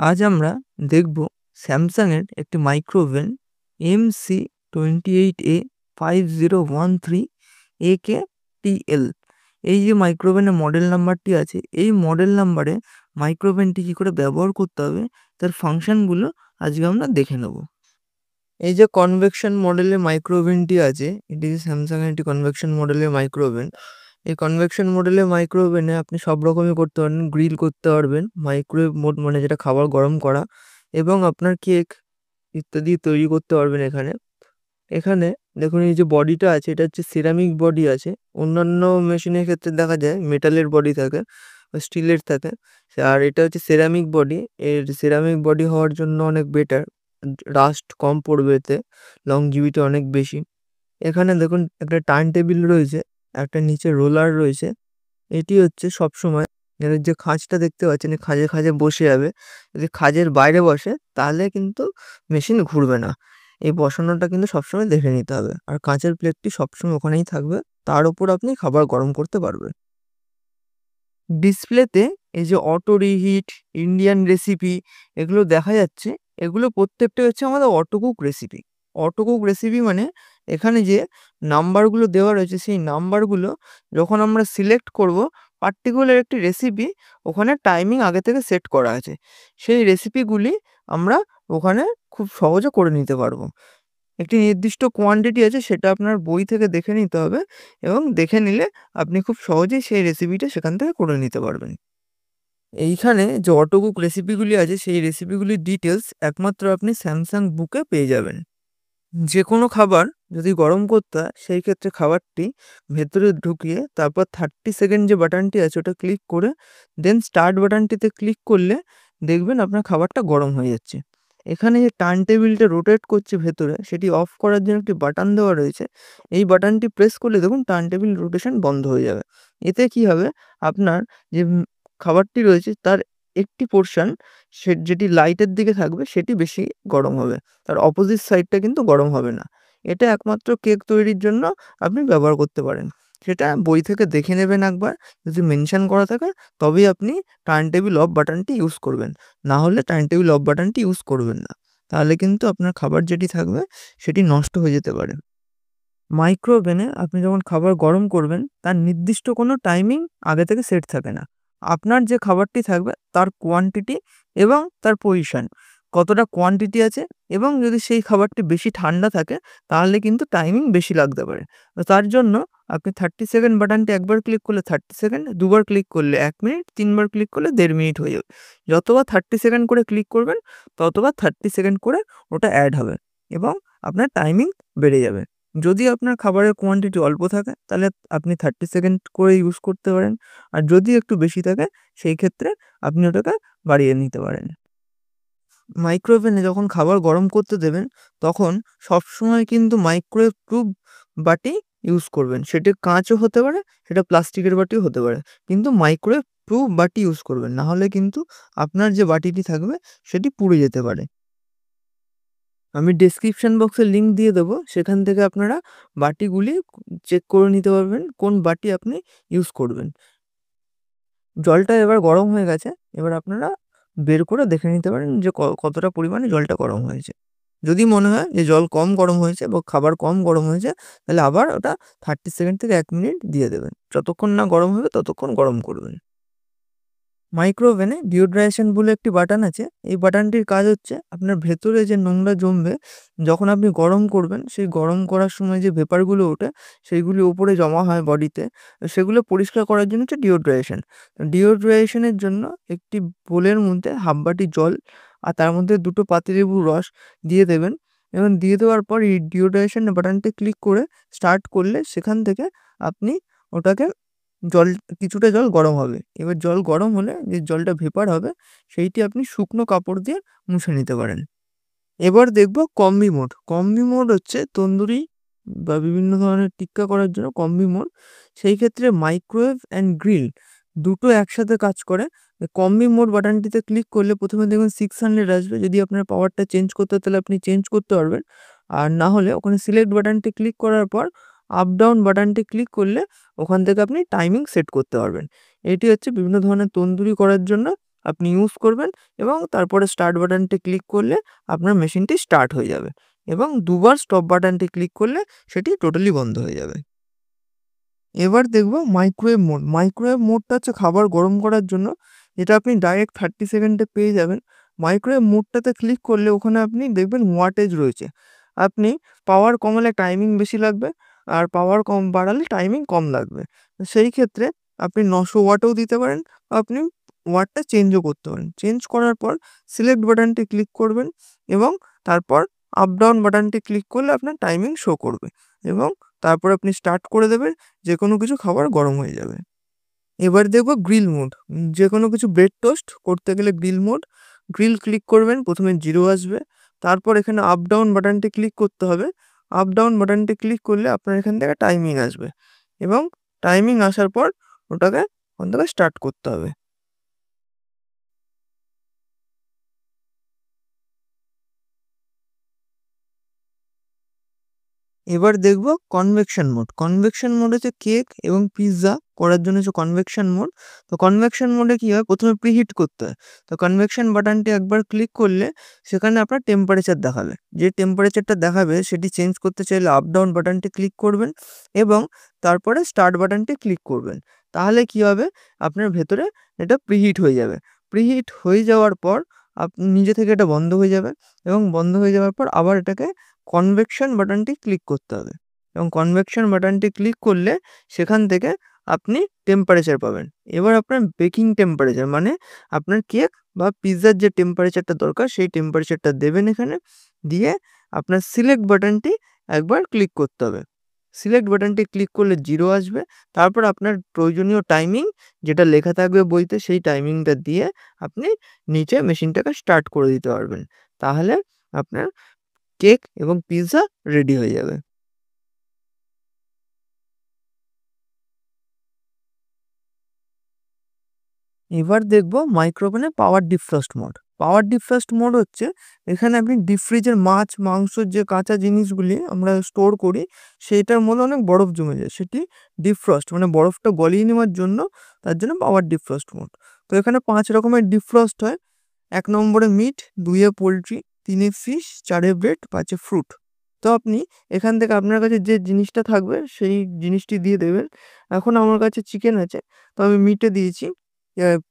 আজ আমরা দেখব স্যামসাংয়ের একটি মাইক্রোওভেন MC28A5013 AKTL। এই যে মাইক্রোওভেনের মডেল নাম্বারটি আছে, এই মডেল নাম্বারে মাইক্রোওভেনটি কী করে ব্যবহার করতে হবে তার ফাংশনগুলো আজকে আমরা দেখে নেব। এই যে কনভেকশন মডেলের মাইক্রোওভেনটি আছে, এটি স্যামসাংয়ের একটি কনভেকশন মডেলের মাইক্রোওভেন। এই কনভেকশন মডেলের মাইক্রোওভেনে আপনি সব রকমই করতে পারেন। গ্রিল করতে পারবেন, মাইক্রোওয়েভ মোড মানে যেটা খাবার গরম করা, এবং আপনার কেক ইত্যাদি তৈরি করতে পারবেন। এখানে দেখুন, এই যে বডিটা আছে এটা হচ্ছে সিরামিক বডি আছে। অন্যান্য মেশিনের ক্ষেত্রে দেখা যায় মেটালের বডি থাকে বা স্টিলের থাকে, আর এটা হচ্ছে সিরামিক বডি। এর সিরামিক বডি হওয়ার জন্য অনেক বেটার, রাস্ট কম পড়বে, এতে লংজিভিটি অনেক বেশি। এখানে দেখুন একটা টার্ন টেবিল রয়েছে, একটা নিচে রোলার রয়েছে। এটি হচ্ছে সবসময় এর যে খাঁজটা দেখতে পাচ্ছেন, এই খাঁজে খাঁজে বসে যাবে। যদি খাঁজের বাইরে বসে তাহলে কিন্তু মেশিন ঘুরবে না। এই বসানোটা কিন্তু সবসময় দেখে নিতে হবে। আর কাঁচের প্লেটটি সবসময় ওখানেই থাকবে, তার উপর আপনি খাবার গরম করতে পারবেন। ডিসপ্লেতে এই যে অটো রিহিট, ইন্ডিয়ান রেসিপি এগুলো দেখা যাচ্ছে, এগুলো প্রত্যেকটা হচ্ছে আমাদের অটোকুক রেসিপি। অটোকুক রেসিপি মানে এখানে যে নাম্বারগুলো দেওয়া রয়েছে, সেই নাম্বারগুলো যখন আমরা সিলেক্ট করব পার্টিকুলার একটি রেসিপি, ওখানে টাইমিং আগে থেকে সেট করা আছে। সেই রেসিপিগুলি আমরা ওখানে খুব সহজে করে নিতে পারবো। একটি নির্দিষ্ট কোয়ান্টিটি আছে, সেটা আপনার বই থেকে দেখে নিতে হবে, এবং দেখে নিলে আপনি খুব সহজেই সেই রেসিপিটা সেখান থেকে করে নিতে পারবেন। এইখানে যে অটোকুক রেসিপিগুলি আছে, সেই রেসিপিগুলির ডিটেলস একমাত্র আপনি স্যামসাং বুকে পেয়ে যাবেন। যে কোনো খাবার যদি গরম করতে হয়, সেই ক্ষেত্রে খাবারটি ভেতরে ঢুকিয়ে তারপর 30 সেকেন্ড যে বাটনটি আছে ওটা ক্লিক করে দেন স্টার্ট বাটনটিতে ক্লিক করলে দেখবেন আপনার খাবারটা গরম হয়ে যাচ্ছে। এখানে যে টার্ন টেবিলটা রোটেট করছে ভেতরে, সেটি অফ করার জন্য একটি বাটন দেওয়া রয়েছে। এই বাটনটি প্রেস করলে দেখুন টার্ন টেবিল রোটেশন বন্ধ হয়ে যাবে। এতে কি হবে, আপনার যে খাবারটি রয়েছে তার একটি পোর্শন যেটি লাইটের দিকে থাকবে সেটি বেশি গরম হবে, তার অপোজিট সাইডটা কিন্তু গরম হবে না। এটা একমাত্র কেক তৈরির জন্য আপনি ব্যবহার করতে পারেন। সেটা বই থেকে দেখে নেবেন একবার, যদি মেনশন করা থাকে তবেই আপনি টার্ন টেবিল অফ বাটনটি ইউজ করবেন, না হলে টার্ন টেবিল অফ বাটনটি ইউজ করবেন না। তাহলে কিন্তু আপনার খাবার যেটি থাকবে সেটি নষ্ট হয়ে যেতে পারে। মাইক্রোওভেনে আপনি যখন খাবার গরম করবেন তার নির্দিষ্ট কোনো টাইমিং আগে থেকে সেট থাকে না। আপনার যে খাবারটি থাকবে তার কোয়ান্টিটি এবং তার পজিশন, কতটা কোয়ান্টিটি আছে, এবং যদি সেই খাবারটি বেশি ঠান্ডা থাকে তাহলে কিন্তু টাইমিং বেশি লাগতে পারে। তো তার জন্য আপনি 30 সেকেন্ড বাটনটি একবার ক্লিক করলে 30 সেকেন্ড, দুবার ক্লিক করলে 1 মিনিট, তিনবার ক্লিক করলে 1.5 মিনিট হয়ে যাবে। যতবার 30 সেকেন্ড করে ক্লিক করবেন ততবার 30 সেকেন্ড করে ওটা অ্যাড হবে, এবং আপনার টাইমিং বেড়ে যাবে। যদি আপনার খাবারের কোয়ান্টিটি অল্প থাকে তাহলে আপনি 30 সেকেন্ড করে ইউজ করতে পারেন, আর যদি একটু বেশি থাকে সেই ক্ষেত্রে আপনি ওটাকে বাড়িয়ে নিতে পারেন। মাইক্রোওভেনে যখন খাবার গরম করতে দেবেন তখন সবসময় কিন্তু মাইক্রোওয়েভ প্রুফ বাটি ইউজ করবেন। সেটি কাঁচও হতে পারে, সেটা প্লাস্টিকের বাটিও হতে পারে, কিন্তু মাইক্রোওয়েভ প্রুফ বাটি ইউজ করবেন, না হলে কিন্তু আপনার যে বাটিটি থাকবে সেটি পুড়ে যেতে পারে। আমি ডেসক্রিপশন বক্সে লিঙ্ক দিয়ে দেবো, সেখান থেকে আপনারা বাটিগুলি চেক করে নিতে পারবেন কোন বাটি আপনি ইউজ করবেন। জলটা এবার গরম হয়ে গেছে, এবার আপনারা বের করে দেখে নিতে পারেন যে কতটা পরিমাণে জলটা গরম হয়েছে। যদি মনে হয় যে জল কম গরম হয়েছে বা খাবার কম গরম হয়েছে, তাহলে আবার ওটা 30 সেকেন্ড থেকে 1 মিনিট দিয়ে দেবেন। যতক্ষণ না গরম হবে ততক্ষণ গরম করবেন। মাইক্রোওভেনে ডিওড্রাইজেশন বলে একটি বাটন আছে। এই বাটনটির কাজ হচ্ছে আপনার ভেতরে যে নোংরা জমবে, যখন আপনি গরম করবেন সেই গরম করার সময় যে ভেপারগুলো ওঠে সেইগুলি উপরে জমা হয় বডিতে, সেগুলো পরিষ্কার করার জন্য হচ্ছে ডিওড্রাইজেশন। ডিওড্রাইজেশনের জন্য একটি বোলের মধ্যে হাফ বাটি জল আর তার মধ্যে 2টো পাতিলেবুর রস দিয়ে দেবেন, এবং দিয়ে দেওয়ার পর এই ডিওড্রাইজেশন বাটনটি ক্লিক করে স্টার্ট করলে সেখান থেকে আপনি ওটাকে কিছুটা জল গরম হবে। এবার জল গরম হলে যে জলটা ভেপার হবে সেইটি আপনি শুকনো কাপড় দিয়ে মুছে নিতে পারেন। এবার দেখব কম্বি মোড। কম্বি মোড হচ্ছে তন্দুরি বা বিভিন্ন ধরনের টিক্কা করার জন্য কম্বি মোড। সেই ক্ষেত্রে মাইক্রোওয়েভ অ্যান্ড গ্রিল দুটো একসাথে কাজ করে। কম্বি মোড বাটনটিতে ক্লিক করলে প্রথমে দেখবেন 600 আসবে। যদি আপনার পাওয়ারটা চেঞ্জ করতে হয় তাহলে আপনি চেঞ্জ করতে পারবেন, আর না হলে ওখানে সিলেক্ট বাটনটি ক্লিক করার পর আপ ডাউন বাটনটি ক্লিক করলে ওখান থেকে আপনি টাইমিং সেট করতে পারবেন। এটি হচ্ছে বিভিন্ন ধরনের তন্দুরি করার জন্য আপনি ইউজ করবেন এবং তারপরে স্টার্ট বাটনটি ক্লিক করলে আপনার মেশিনটি স্টার্ট হয়ে যাবে এবং দুবার স্টপ বাটনটি ক্লিক করলে সেটি টোটালি বন্ধ হয়ে যাবে। এবার দেখব মাইক্রোওয়েভ মোড। মাইক্রোওয়েভ মোডটা হচ্ছে খাবার গরম করার জন্য, যেটা আপনি ডাইরেক্ট 30 সেকেন্ডে পেয়ে যাবেন। মাইক্রোওয়েভ মোডটাতে ক্লিক করলে ওখানে আপনি দেখবেন ওয়াটেজ রয়েছে। আপনি পাওয়ার কমালে টাইমিং বেশি লাগবে, আর পাওয়ার কম বাড়ালে টাইমিং কম লাগবে। তো সেই ক্ষেত্রে আপনি 900 ওয়াটও দিতে পারেন, আপনি ওয়াটটা চেঞ্জও করতে পারেন। চেঞ্জ করার পর সিলেক্ট বাটনটি ক্লিক করবেন এবং তারপর আপ ডাউন বাটনটি ক্লিক করলে আপনার টাইমিং শো করবে এবং তারপর আপনি স্টার্ট করে দেবেন, যে কোনো কিছু খাবার গরম হয়ে যাবে। এবার দেখব গ্রিল মোড। যে কোনো কিছু ব্রেড টোস্ট করতে গেলে গ্রিল মোড। গ্রিল ক্লিক করবেন, প্রথমে 0 আসবে, তারপর এখানে আপ ডাউন বাটনটি ক্লিক করতে হবে। আপ ডাউন বাটনটি ক্লিক করলে আপনার এখান থেকে টাইমিং আসবে এবং টাইমিং আসার পর ওটাকে ওখান থেকে স্টার্ট করতে হবে। এবার দেখব কনভেকশন মোড। কনভেকশন মোড হচ্ছে কেক এবং পিৎজা করার জন্য হচ্ছে কনভেকশন মোড। তো কনভেকশন মোডে কী হয়, প্রথমে প্রিহিট করতে হয়। তো কনভেকশন বাটনটি একবার ক্লিক করলে সেখানে আপনার টেম্পারেচার দেখাবে। যে টেম্পারেচারটা দেখাবে সেটি চেঞ্জ করতে চাইলে আপ ডাউন বাটনটি ক্লিক করবেন এবং তারপরে স্টার্ট বাটনটি ক্লিক করবেন। তাহলে কী হবে, আপনার ভেতরে এটা প্রিহিট হয়ে যাবে। প্রিহিট হয়ে যাওয়ার পর নিজে থেকে এটা বন্ধ হয়ে যাবে এবং বন্ধ হয়ে যাওয়ার পর আবার এটাকে কনভেকশন বাটনটি ক্লিক করতে হবে এবং কনভেকশন বাটনটি ক্লিক করলে সেখান থেকে আপনি টেম্পারেচার পাবেন। এবার আপনার বেকিং টেম্পারেচার মানে আপনার কেক বা পিৎজার যে টেম্পারেচারটা দরকার সেই টেম্পারেচারটা দেবেন এখানে, দিয়ে আপনার সিলেক্ট বাটনটি একবার ক্লিক করতে হবে। সিলেক্ট বাটনটি ক্লিক করলে 0 আসবে, তারপর আপনার প্রয়োজনীয় টাইমিং যেটা লেখা থাকবে বইতে সেই টাইমিংটা দিয়ে আপনি নিচে মেশিনটাকে স্টার্ট করে দিতে পারবেন। তাহলে আপনার কেক এবং পিৎজা রেডি হয়ে যাবে। এবার দেখব মাইক্রোওভেনে পাওয়ার ডিফ্রস্ট মোড। পাওয়ার ডিফ্রস্ট মোড হচ্ছে এখানে আপনি ডিপ ফ্রিজের মাছ, মাংসর যে কাঁচা জিনিসগুলি আমরা স্টোর করি সেইটার মধ্যে অনেক বরফ জমে যায়, সেটি ডিফ্রস্ট মানে বরফটা গলিয়ে নেওয়ার জন্য, তার জন্য পাওয়ার ডিফ্রস্ট মোড। তো এখানে 5 রকমের ডিফ্রস্ট হয়। 1 নম্বরে মিট, 2 এ পোল্ট্রি, 3 এ ফিশ, 4 এ ব্রেড, 5 এ ফ্রুট। তো আপনি এখান থেকে আপনার কাছে যে জিনিসটা থাকবে সেই জিনিসটি দিয়ে দেবেন। এখন আমার কাছে চিকেন আছে, তো আমি মিটে দিয়েছি,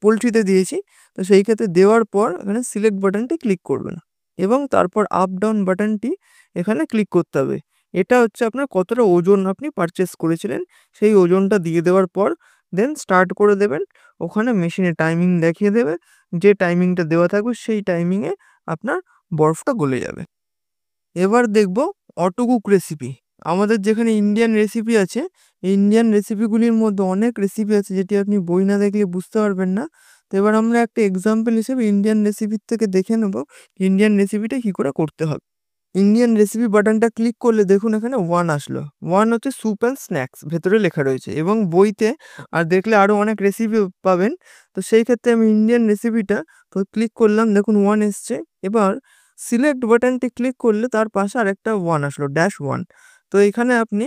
পোল্ট্রিতে দিয়েছি। তো সেই ক্ষেত্রে দেওয়ার পর এখানে সিলেক্ট বাটনটি ক্লিক করবেন এবং তারপর আপ ডাউন বাটনটি এখানে ক্লিক করতে হবে। এটা হচ্ছে আপনার কতটা ওজন আপনি পারচেস করেছিলেন সেই ওজনটা দিয়ে দেওয়ার পর দেন স্টার্ট করে দেবেন। ওখানে মেশিনে টাইমিং দেখিয়ে দেবে, যে টাইমিংটা দেওয়া থাকবে সেই টাইমিংয়ে আপনার বরফটা গলে যাবে। এবার দেখব অটো কুক রেসিপি। আমাদের যেখানে ইন্ডিয়ান রেসিপি আছে, এই ইন্ডিয়ান রেসিপিগুলির মধ্যে অনেক রেসিপি আছে যেটি আপনি বই না দেখলে বুঝতে পারবেন না। তো এবার আমরা একটা এক্সাম্পল হিসেবে ইন্ডিয়ান রেসিপির থেকে দেখে নেব ইন্ডিয়ান রেসিপিটা কী করে করতে হবে। ইন্ডিয়ান রেসিপি বাটনটা ক্লিক করলে দেখুন এখানে 1 আসলো। 1 হচ্ছে স্যুপ অ্যান্ড স্ন্যাক্স ভেতরে লেখা রয়েছে এবং বইতে আর দেখলে আরও অনেক রেসিপি পাবেন। তো সেই ক্ষেত্রে আমি ইন্ডিয়ান রেসিপিটা তো ক্লিক করলাম, দেখুন 1 এসছে। এবার সিলেক্ট বাটনটি ক্লিক করলে তার পাশে আরেকটা 1 আসলো, -1। তো এখানে আপনি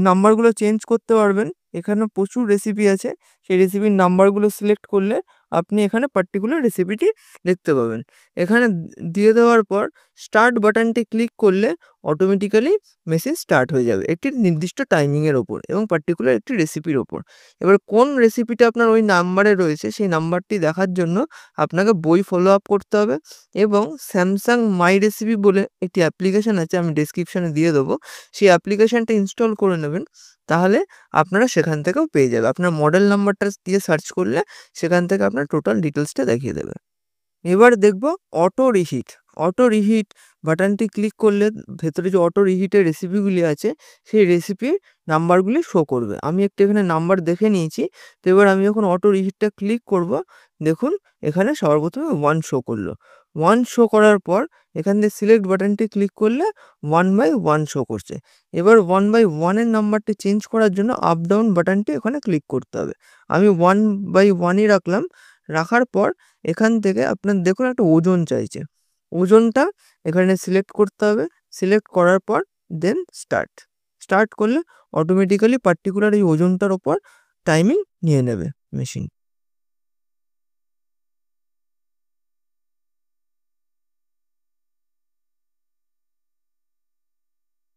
নাম্বারগুলো চেঞ্জ করতে পারবেন। এখানে প্রচুর রেসিপি আছে, সেই রেসিপির নাম্বারগুলো সিলেক্ট করলে আপনি এখানে পার্টিকুলার রেসিপিটি দেখতে পাবেন। এখানে দিয়ে দেওয়ার পর স্টার্ট বাটনটি ক্লিক করলে অটোমেটিক্যালি মেশিন স্টার্ট হয়ে যাবে একটি নির্দিষ্ট টাইমিংয়ের ওপর এবং পার্টিকুলার একটি রেসিপির ওপর। এবার কোন রেসিপিটা আপনার ওই নাম্বারে রয়েছে সেই নাম্বারটি দেখার জন্য আপনাকে বই ফলো আপ করতে হবে এবং স্যামসাং মাই রেসিপি বলে একটি অ্যাপ্লিকেশান আছে, আমি ডেসক্রিপশানে দিয়ে দেবো। সেই অ্যাপ্লিকেশানটা ইনস্টল করে নেবেন, তাহলে আপনারা সেখান থেকেও পেয়ে যাবে। আপনার মডেল নাম্বারটা দিয়ে সার্চ করলে সেখান থেকে আপনার টোটাল ডিটেলসটা দেখিয়ে দেবে। এবার দেখব অটো রিহিট। অটো রিহিট বাটনটি ক্লিক করলে ভেতরে যে অটো রিহিটের রেসিপিগুলি আছে সেই রেসিপির নাম্বারগুলি শো করবে। আমি একটু এখানে নাম্বার দেখে নিয়েছি। তো এবার আমি যখন অটো রিহিটটা ক্লিক করব, দেখুন এখানে সবার প্রথমে 1 শো করলো। 1 শো করার পর এখান থেকে সিলেক্ট বাটনটি ক্লিক করলে 1/1 শো করছে। এবার 1/1 এর নাম্বারটি চেঞ্জ করার জন্য আপ ডাউন বাটনটি ওখানে ক্লিক করতে হবে। আমি 1/1ই রাখলাম। রাখার পর এখান থেকে আপনার দেখুন একটা ওজন চাইছে। ওজনটা এখানে সিলেক্ট করতে হবে। সিলেক্ট করার পর দেন স্টার্ট। স্টার্ট করলে অটোমেটিক্যালি পার্টিকুলার এই ওজনটার ওপর টাইমিং নিয়ে নেবে মেশিন।